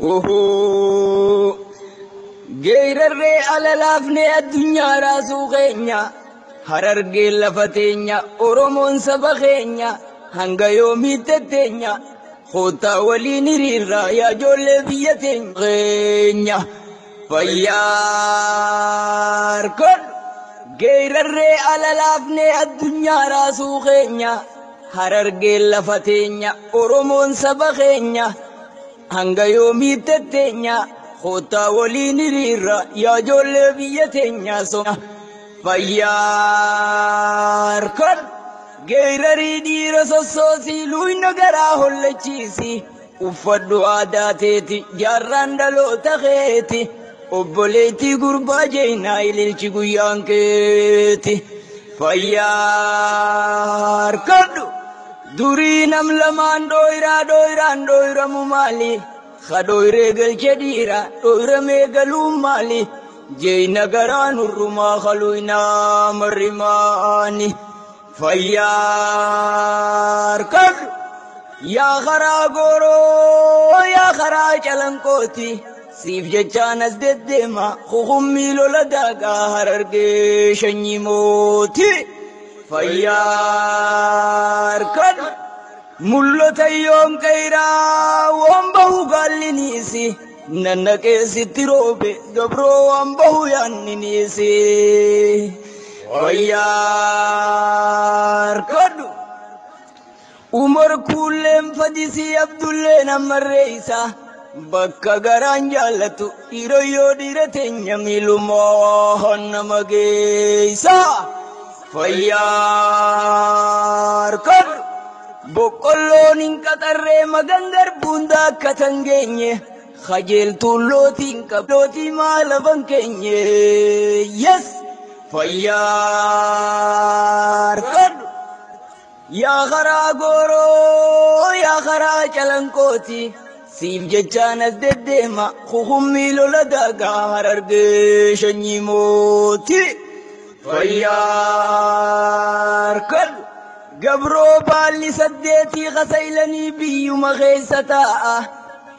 Oho, geerarree alalaafne addunyaa raasuu keenya, harargee lafa teenya, Oromoon saba keenya, hanga yoomiitti teenya, hoottaa waliin hiriirraa yaa ijoollee biyya teenya. Fayyaar kun geerarree alalaafne addunyaa raasuu keenya, harargee lafa teenya, Oromoon saba keenya, hanga yoomiitti teenya, hoottaa waliin hiriirraa yaa ijoollee biyya teenya. Fayyaar kun geerarii dhiira sossoosii luuyna garaa hollachiisi, uffadhu aadaa teeti jaarraan dhaloota keeti, obboleettii gurbaa jeenaa ililchi guyyaan keeti. Fayyaar kadhu durii nam lamaan dhoyraan dhoyramu maali, kadhoyree galche dhiira dhoyramee galuun maali, jeeyna garaan urrumaa kaluynaa marrimaani. Fayyaar kadhu yaa karaa gooroo yaa karaa calanqooti, siif jechaan as deddeema kukummii lola daagaa harargee shanyii mooti. Fayyaar kadhu mul'ata yoom qeeraa waan bahu gaalliniisi, nannaqeessitti roobe gabroo waan bahu yaanniniisi. Fayyaar kadhu Umar kulleen fadisii Abdulleen ammarreeysa, bakka garaan jaallatu dhiira yoo dhiira teenya miilumaa nama geeysa. Fayyaar kadhu boqqolloon hin qaxarree magan garbuun daakka tan geenye, kajeeltuun lootiin qablootii maalaban keenye. Yes! Fayyaar kadhu yaa karaa gooroo yaa karaa calanqooti, siif jechaan as deddeema kukummii lola daagaa harargee shanyii mooti. Fayyaar kadhu gabroo baalli saddeetii kasaylanii biyyuma keessa taa'a,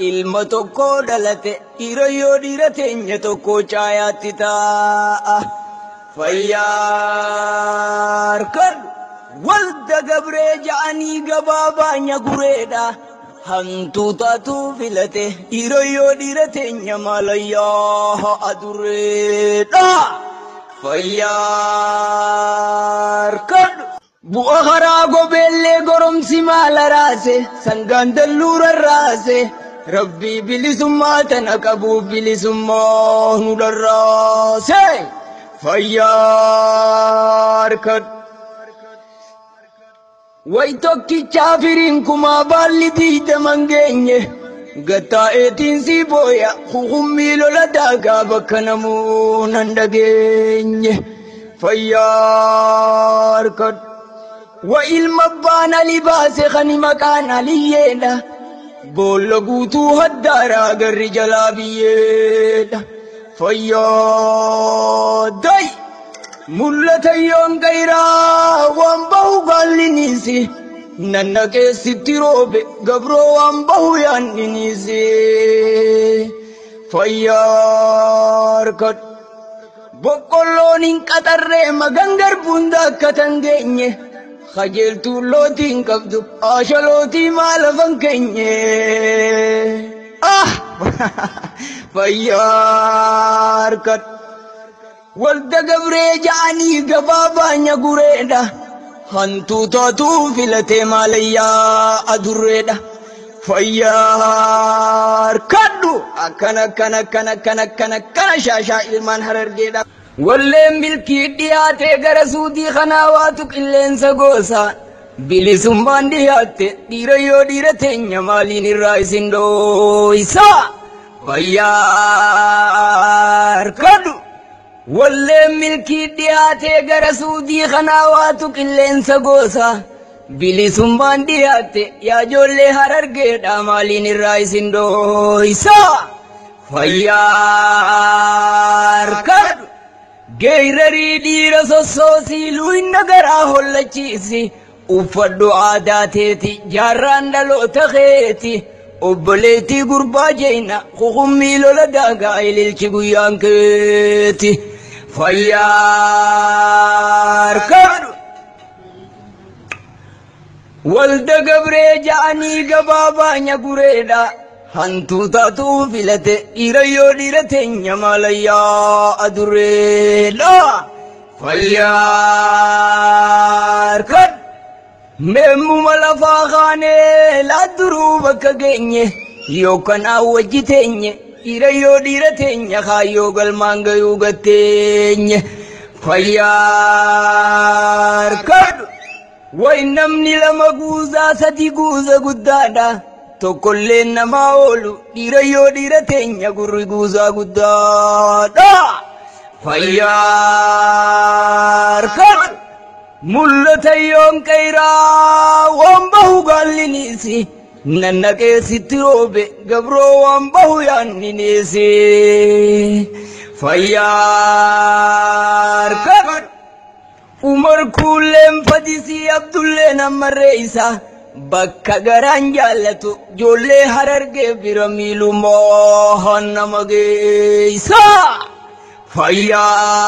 ilma tokko dhalate dhiira yoo dhiira teenya tokko caayaatti taa'a. Fayyaar kadhu walda gabree ja'anii gabaabaanya gureedha, hantuutatu filate dhiira yoo dhiira teenya maalayyaa adurreedha. Fayyaar kadhu bu'a karaa gobeellee goromsi maala raase, sangaan dalluu rarraase, rabbii bilisummaa tana qabuuf bilisummaa nu dharraase. Fayyaar kadhu way tokkichaa firiin kumaa baalli diidaman geenye, gattaa'eetiin si booya kukummii lola daagaa bakka namuu nan dhageenye. Fayyaar kadhu wa ilma abbaan Ali baase kan maqaan Aliyyeedha, boolla guutuu haddaaraa garri jalaa biyyeedha. Fayyaaday mul'ata yoon qeeraa waan bahu gaalliniisi, nannaqeessitti roobe gabroo waan bahu yaanniniisi. Fayyaar kadhu boqqolloon hin qaxarree magan garbuun daakka tan geenye, kajeeltuun lootiin qabdu ashalootii maalafan keenye. Fayyaar kadhu walda gabree ja'anii gabaabaanya gureedha, hantuutatu filate maalayyaa adurreedha. Fayyaar kadhu akkana shaashaa ilmaan harargeedha. Walleen milkii dhiyaate gara suutii kanaa waatu qilleensa goosaa, bilisummaan dhiyaatte dhiira yoo dhiira teenya maaliin irraa isin dhooysa. Fayyaar kadhu walleen milkii dhiyaate gara suutii kanaa waatu qilleensa goosaa, bilisummaan dhiyaatte yaa ijoollee harargeedha maaliin irraa isin dhooysa. Fayyaar kadhu geerarii dhiira sossoosii luuyna garaa hollachiisi, uffadhu aadaa teeti jaarraan dhaloota keeti, obboleettii gurbaa jeena kukummii lola daagaa ililchi guyyaan keeti fayyaar kadhu walda gabree ja'anii gabaabaanya gureedha hantuu taatuu filate dhiira yoo dhiira teenya maalayyaa adureedha fayyaar kadhu meemmuma lafaa kaanee laadduruu bakka geenye yookaan awwajji teenye dhiira yoo dhiira teenya kaayyoo galmaan gayuu gatteenye fayyaar kadhu way namni lama guuzaa sadi guuza guddaadha tokkollee namaa oolu dhiira yoo dhiira teenya gurri guuzaa guddaadha fayyaar kadhu mul'ata yoon qayraa waan bahu gaallinisi nannaqeessitti roobe gabroo waan bahu yaanninisi fayyaar kadhu umar kuulleen fadisii abdulleen ammarree isa bakka garaan jaallatu joollee harargee bira miilumaa nama geessa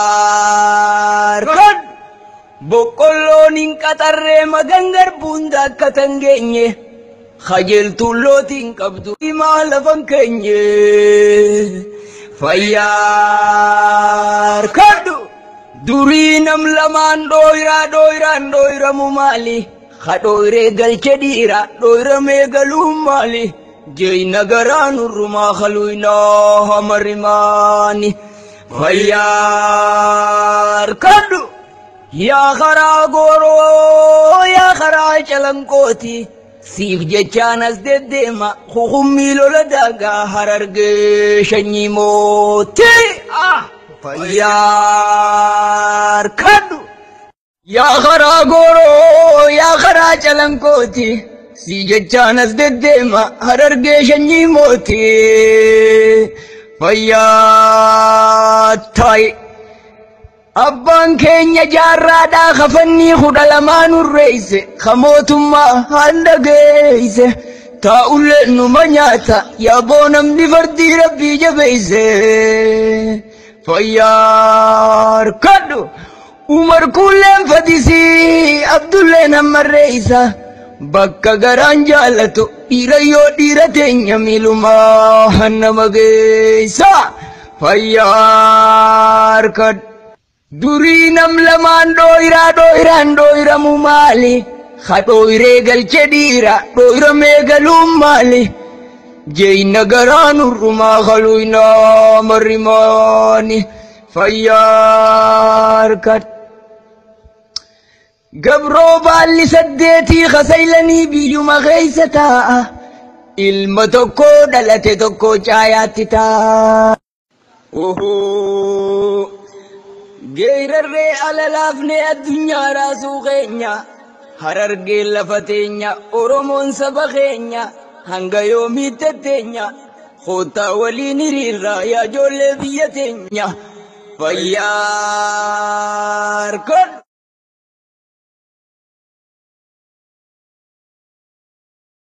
fayyaar kadhu boqqolloon hin qaxarree magan garbuun akka tangeenye kajeeltuun lootiin qabdu himaa lafan keenye fayyaar kadhu durii nam lamaan dhooyraan dhooyramu maali kadhooyree galche dhiira dhooyramee galuun maali jeeyna garaan urrumaa kaluynaa hamarimaani fayyaar kadhu yaa karaa gooroo yaa karaa calanqooti siif jechaan as deddeema kukummii lola daagaa harargee shanyii mootii fayyaar kadhu yaa karaa gooroo yaa karaa calanqooti siif jechaan as deddeema harargee shanyii mootii fayyaar ta'i abbaan keenya jaarraadhaa kafannii kudha lamaan urreeyse kamootummaa handa geeyse taa'ullee numa nyaata yaaboo namni fardii rabbii jabeeyse fayyaar kadhu umar kuulleen fadisii abdulleen ammarreeysa bakka garaan jaallatu dhiira yoo dhiira teenya miilumaa nama geeysa fayyaar kadhu durii nam lamaan dhooyraan dhooyramu maali kadhooyree galche dhiira dhooyramee galuun maali jeeyna garaan urrumaa kaluynaa marimaani fayyaar kadhu gabroo baalli saddeetii kasaylanii biyyuma keeysa taa'a ilma tokko dhalate tokko caayaatti taa'a geerarree alalaafne addunyaa raasuu keenya harargee lafa teenya oromoon saba keenya hanga yoomiitti teenya koottaa waliin hiriirraa yaa ijoollee biyya teenya fayyaar kadhu